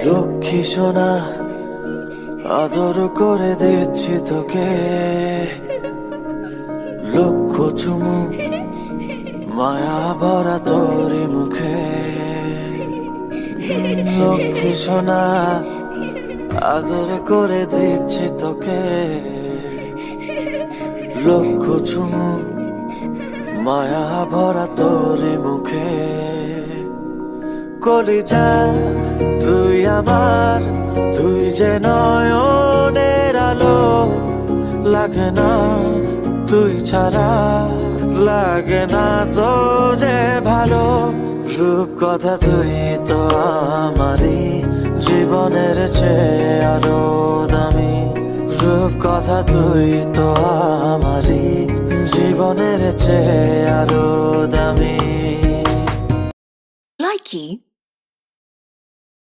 লক্ষ্মী সোনা, আদর করে দিচ্ছি তোকে, লক্ষ চুমু মায়া ভরা তোরি মুখে। লক্ষ্মী সোনা, আদর করে দিচ্ছি তোকে, লক্ষ চুমু মায়া ভরা তোরি মুখে। কলিজা তুই আমার, তুই যে নয়নের আলো, লাগে না তুই ছাড়া, লাগে না তো যে ভালো। রূপ কথা তুই তো আমারই, জীবনের চেয়ে আরো দামি। রূপ কথা তুই তো আমারই, জীবনের চেয়ে আরো দামি। Likey